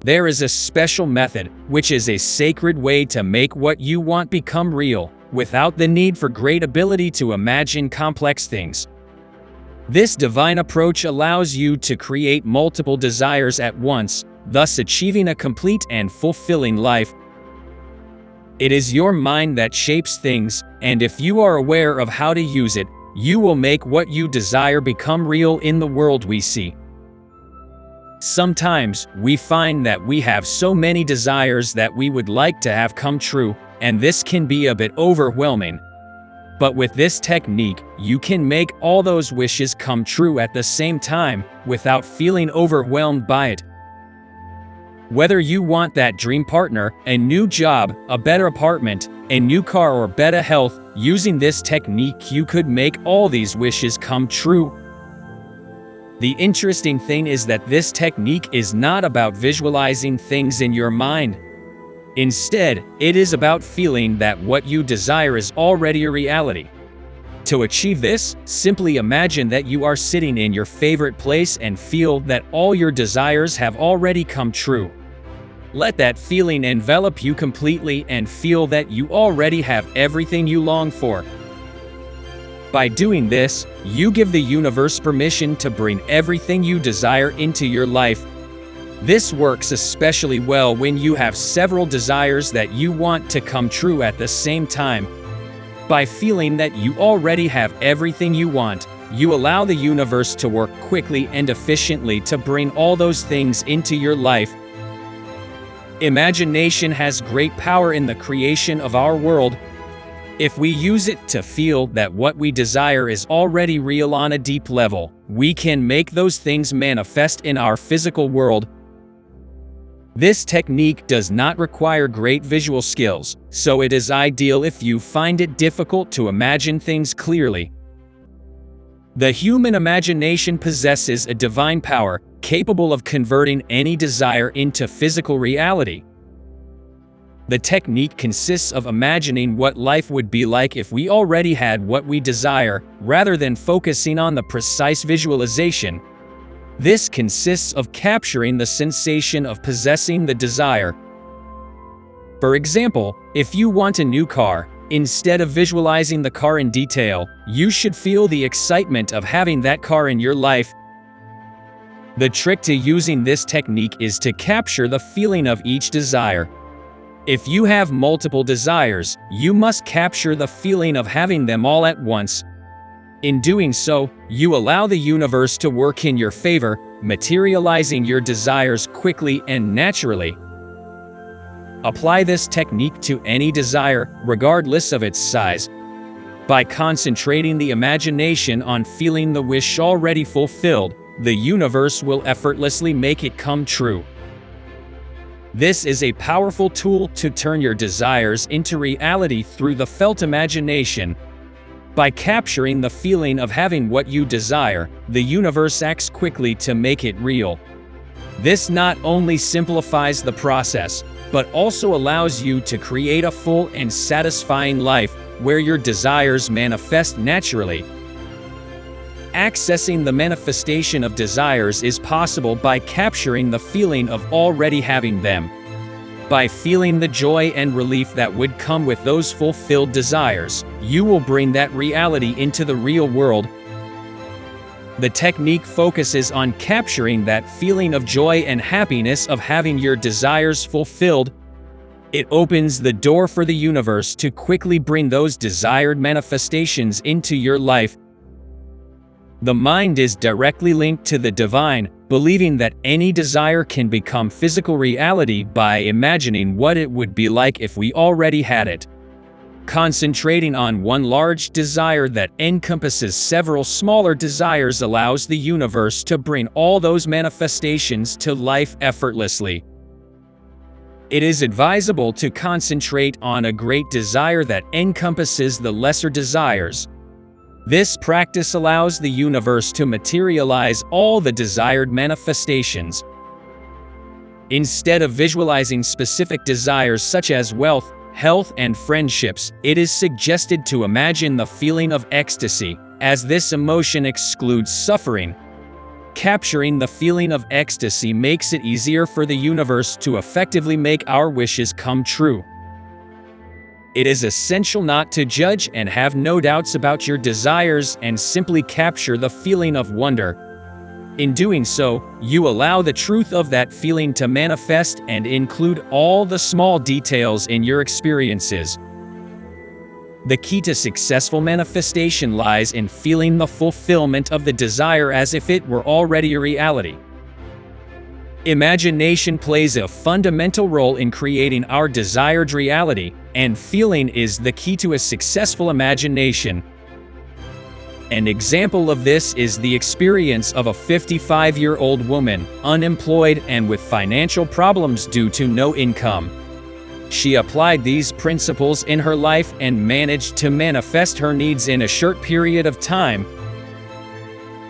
There is a special method, which is a sacred way to make what you want become real, without the need for great ability to imagine complex things. This divine approach allows you to create multiple desires at once, thus achieving a complete and fulfilling life. It is your mind that shapes things, and if you are aware of how to use it, you will make what you desire become real in the world we see. Sometimes, we find that we have so many desires that we would like to have come true, and this can be a bit overwhelming. But with this technique, you can make all those wishes come true at the same time, without feeling overwhelmed by it. Whether you want that dream partner, a new job, a better apartment, a new car, or better health, using this technique you could make all these wishes come true. The interesting thing is that this technique is not about visualizing things in your mind. Instead, it is about feeling that what you desire is already a reality. To achieve this, simply imagine that you are sitting in your favorite place and feel that all your desires have already come true. Let that feeling envelop you completely and feel that you already have everything you long for. By doing this, you give the universe permission to bring everything you desire into your life. This works especially well when you have several desires that you want to come true at the same time. By feeling that you already have everything you want, you allow the universe to work quickly and efficiently to bring all those things into your life. Imagination has great power in the creation of our world. If we use it to feel that what we desire is already real on a deep level, we can make those things manifest in our physical world. This technique does not require great visual skills, so it is ideal if you find it difficult to imagine things clearly. The human imagination possesses a divine power, capable of converting any desire into physical reality. The technique consists of imagining what life would be like if we already had what we desire, rather than focusing on the precise visualization. This consists of capturing the sensation of possessing the desire. For example, if you want a new car, instead of visualizing the car in detail, you should feel the excitement of having that car in your life. The trick to using this technique is to capture the feeling of each desire. If you have multiple desires, you must capture the feeling of having them all at once. In doing so, you allow the universe to work in your favor, materializing your desires quickly and naturally. Apply this technique to any desire, regardless of its size. By concentrating the imagination on feeling the wish already fulfilled, the universe will effortlessly make it come true. This is a powerful tool to turn your desires into reality through the felt imagination. By capturing the feeling of having what you desire, the universe acts quickly to make it real. This not only simplifies the process, but also allows you to create a full and satisfying life, where your desires manifest naturally. Accessing the manifestation of desires is possible by capturing the feeling of already having them. By feeling the joy and relief that would come with those fulfilled desires, you will bring that reality into the real world. The technique focuses on capturing that feeling of joy and happiness of having your desires fulfilled. It opens the door for the universe to quickly bring those desired manifestations into your life. The mind is directly linked to the divine, believing that any desire can become physical reality by imagining what it would be like if we already had it. Concentrating on one large desire that encompasses several smaller desires allows the universe to bring all those manifestations to life effortlessly. It is advisable to concentrate on a great desire that encompasses the lesser desires. This practice allows the universe to materialize all the desired manifestations. Instead of visualizing specific desires such as wealth, health, and friendships, it is suggested to imagine the feeling of ecstasy, as this emotion excludes suffering. Capturing the feeling of ecstasy makes it easier for the universe to effectively make our wishes come true. It is essential not to judge and have no doubts about your desires and simply capture the feeling of wonder. In doing so, you allow the truth of that feeling to manifest and include all the small details in your experiences. The key to successful manifestation lies in feeling the fulfillment of the desire as if it were already a reality. Imagination plays a fundamental role in creating our desired reality, and feeling is the key to a successful imagination. An example of this is the experience of a 55-year-old woman, unemployed and with financial problems due to no income. She applied these principles in her life and managed to manifest her needs in a short period of time.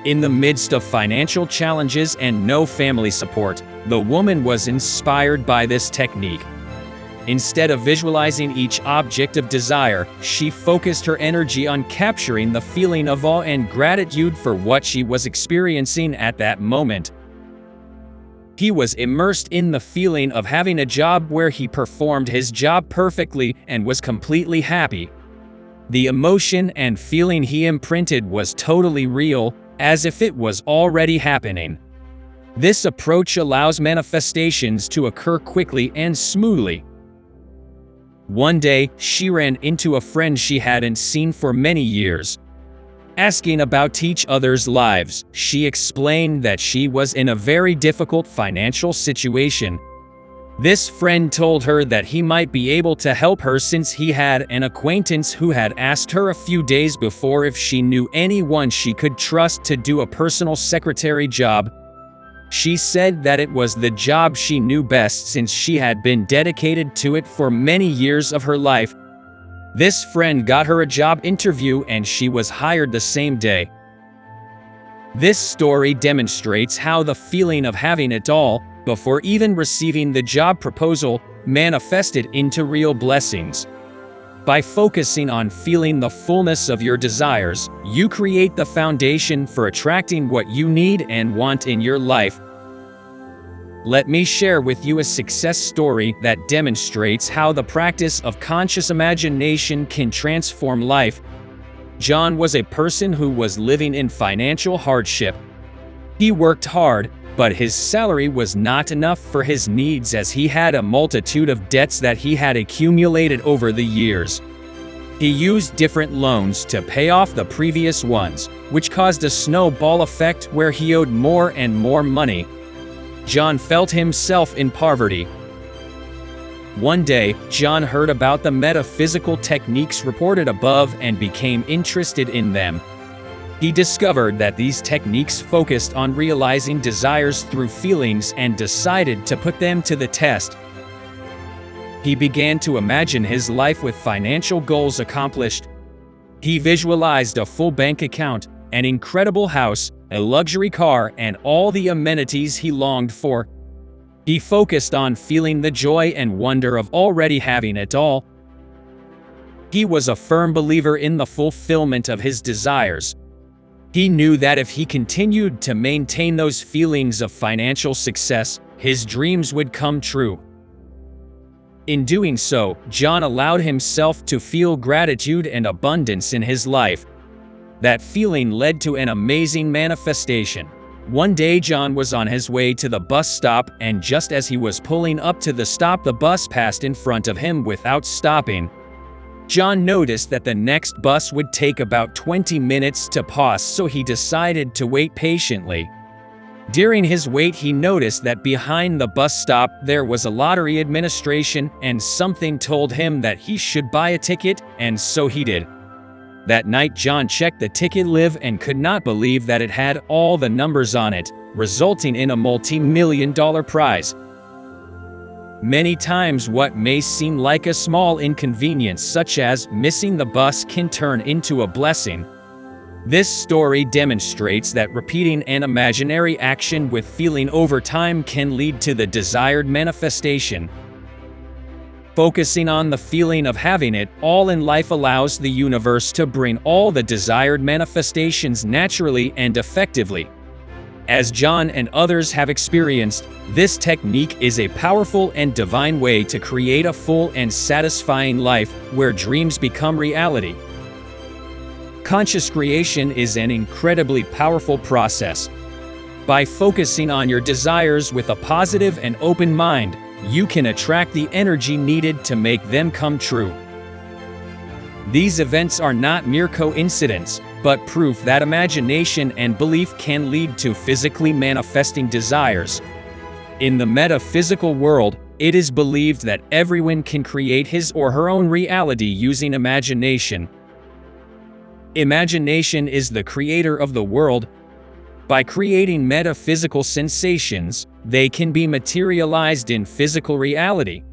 In the midst of financial challenges and no family support, the woman was inspired by this technique. Instead of visualizing each object of desire, she focused her energy on capturing the feeling of awe and gratitude for what she was experiencing at that moment. He was immersed in the feeling of having a job where he performed his job perfectly and was completely happy. The emotion and feeling he imprinted was totally real, as if it was already happening. This approach allows manifestations to occur quickly and smoothly. One day, she ran into a friend she hadn't seen for many years. Asking about each other's lives, she explained that she was in a very difficult financial situation. This friend told her that he might be able to help her since he had an acquaintance who had asked her a few days before if she knew anyone she could trust to do a personal secretary job. She said that it was the job she knew best since she had been dedicated to it for many years of her life. This friend got her a job interview and she was hired the same day. This story demonstrates how the feeling of having it all, before even receiving the job proposal, manifested into real blessings. By focusing on feeling the fullness of your desires, you create the foundation for attracting what you need and want in your life. Let me share with you a success story that demonstrates how the practice of conscious imagination can transform life. John was a person who was living in financial hardship. He worked hard, but his salary was not enough for his needs as he had a multitude of debts that he had accumulated over the years. He used different loans to pay off the previous ones, which caused a snowball effect where he owed more and more money. John felt himself in poverty. One day, John heard about the metaphysical techniques reported above and became interested in them. He discovered that these techniques focused on realizing desires through feelings and decided to put them to the test. He began to imagine his life with financial goals accomplished. He visualized a full bank account, an incredible house, a luxury car, and all the amenities he longed for. He focused on feeling the joy and wonder of already having it all. He was a firm believer in the fulfillment of his desires. He knew that if he continued to maintain those feelings of financial success, his dreams would come true. In doing so, John allowed himself to feel gratitude and abundance in his life. That feeling led to an amazing manifestation. One day John was on his way to the bus stop, and just as he was pulling up to the stop, the bus passed in front of him without stopping. John noticed that the next bus would take about 20 minutes to pass, so he decided to wait patiently. During his wait, he noticed that behind the bus stop there was a lottery administration, and something told him that he should buy a ticket, and so he did. That night, John checked the ticket live and could not believe that it had all the numbers on it, resulting in a multi-million-dollar prize. Many times what may seem like a small inconvenience, such as missing the bus, can turn into a blessing. This story demonstrates that repeating an imaginary action with feeling over time can lead to the desired manifestation. Focusing on the feeling of having it all in life allows the universe to bring all the desired manifestations naturally and effectively. As John and others have experienced, this technique is a powerful and divine way to create a full and satisfying life where dreams become reality. Conscious creation is an incredibly powerful process. By focusing on your desires with a positive and open mind, you can attract the energy needed to make them come true. These events are not mere coincidence, but proof that imagination and belief can lead to physically manifesting desires. In the metaphysical world, it is believed that everyone can create his or her own reality using imagination. Imagination is the creator of the world. By creating metaphysical sensations, they can be materialized in physical reality.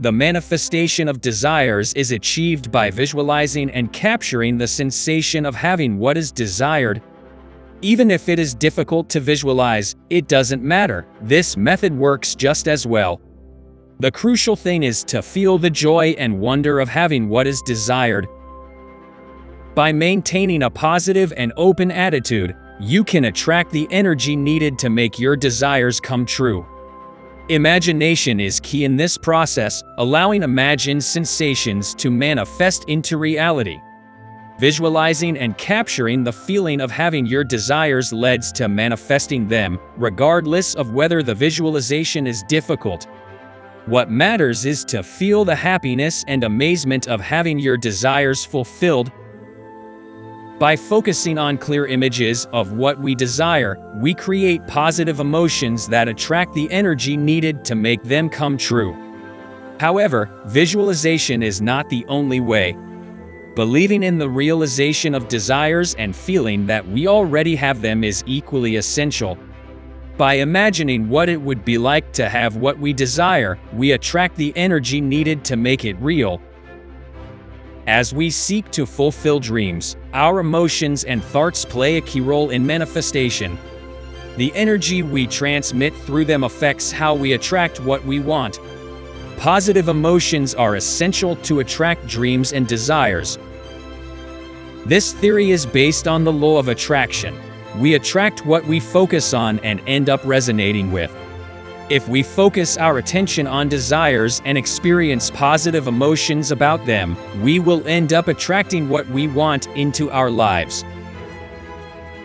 The manifestation of desires is achieved by visualizing and capturing the sensation of having what is desired. Even if it is difficult to visualize, it doesn't matter. This method works just as well. The crucial thing is to feel the joy and wonder of having what is desired. By maintaining a positive and open attitude, you can attract the energy needed to make your desires come true. Imagination is key in this process, allowing imagined sensations to manifest into reality. Visualizing and capturing the feeling of having your desires leads to manifesting them, regardless of whether the visualization is difficult. What matters is to feel the happiness and amazement of having your desires fulfilled. By focusing on clear images of what we desire, we create positive emotions that attract the energy needed to make them come true. However, visualization is not the only way. Believing in the realization of desires and feeling that we already have them is equally essential. By imagining what it would be like to have what we desire, we attract the energy needed to make it real. As we seek to fulfill dreams, our emotions and thoughts play a key role in manifestation. The energy we transmit through them affects how we attract what we want. Positive emotions are essential to attract dreams and desires. This theory is based on the law of attraction. We attract what we focus on and end up resonating with. If we focus our attention on desires and experience positive emotions about them, we will end up attracting what we want into our lives.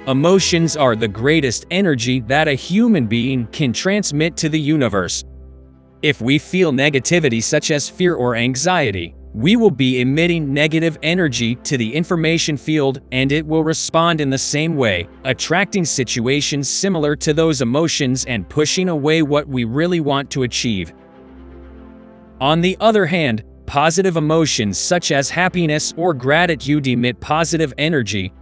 Emotions are the greatest energy that a human being can transmit to the universe. If we feel negativity such as fear or anxiety, we will be emitting negative energy to the information field, and it will respond in the same way, attracting situations similar to those emotions and pushing away what we really want to achieve. On the other hand, positive emotions such as happiness or gratitude emit positive energy.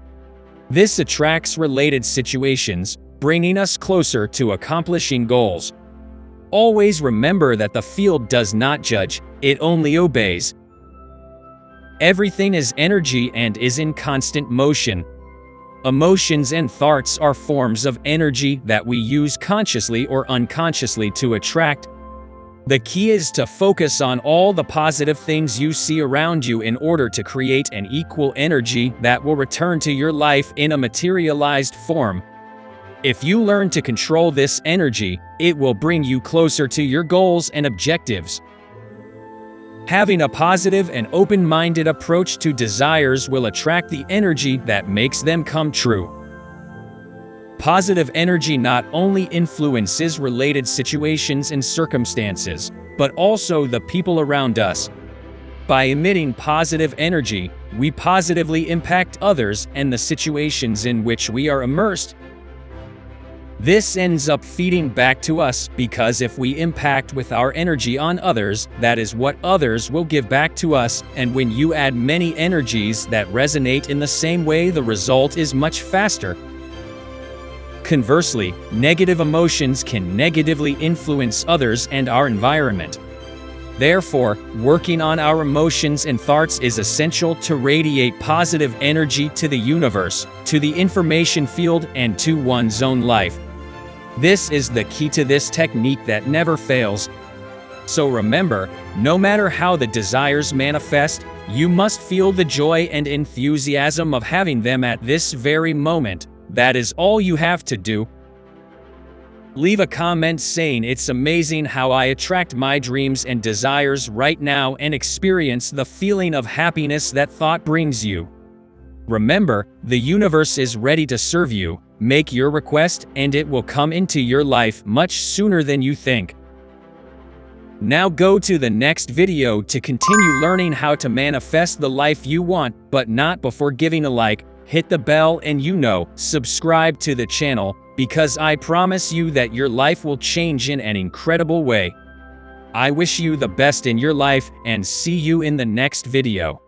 This attracts related situations, bringing us closer to accomplishing goals. Always remember that the field does not judge, it only obeys. Everything is energy and is in constant motion. Emotions and thoughts are forms of energy that we use consciously or unconsciously to attract. The key is to focus on all the positive things you see around you in order to create an equal energy that will return to your life in a materialized form. If you learn to control this energy, it will bring you closer to your goals and objectives. Having a positive and open-minded approach to desires will attract the energy that makes them come true. Positive energy not only influences related situations and circumstances, but also the people around us. By emitting positive energy, we positively impact others and the situations in which we are immersed. This ends up feeding back to us because if we impact with our energy on others, that is what others will give back to us, and when you add many energies that resonate in the same way, the result is much faster. Conversely, negative emotions can negatively influence others and our environment. Therefore, working on our emotions and thoughts is essential to radiate positive energy to the universe, to the information field, and to one's own life. This is the key to this technique that never fails. So remember, no matter how the desires manifest, you must feel the joy and enthusiasm of having them at this very moment. That is all you have to do. Leave a comment saying it's amazing how I attract my dreams and desires right now and experience the feeling of happiness that thought brings you. Remember, the universe is ready to serve you. Make your request and it will come into your life much sooner than you think. Now go to the next video to continue learning how to manifest the life you want, but not before giving a like, hit the bell and subscribe to the channel, because I promise you that your life will change in an incredible way. I wish you the best in your life and see you in the next video.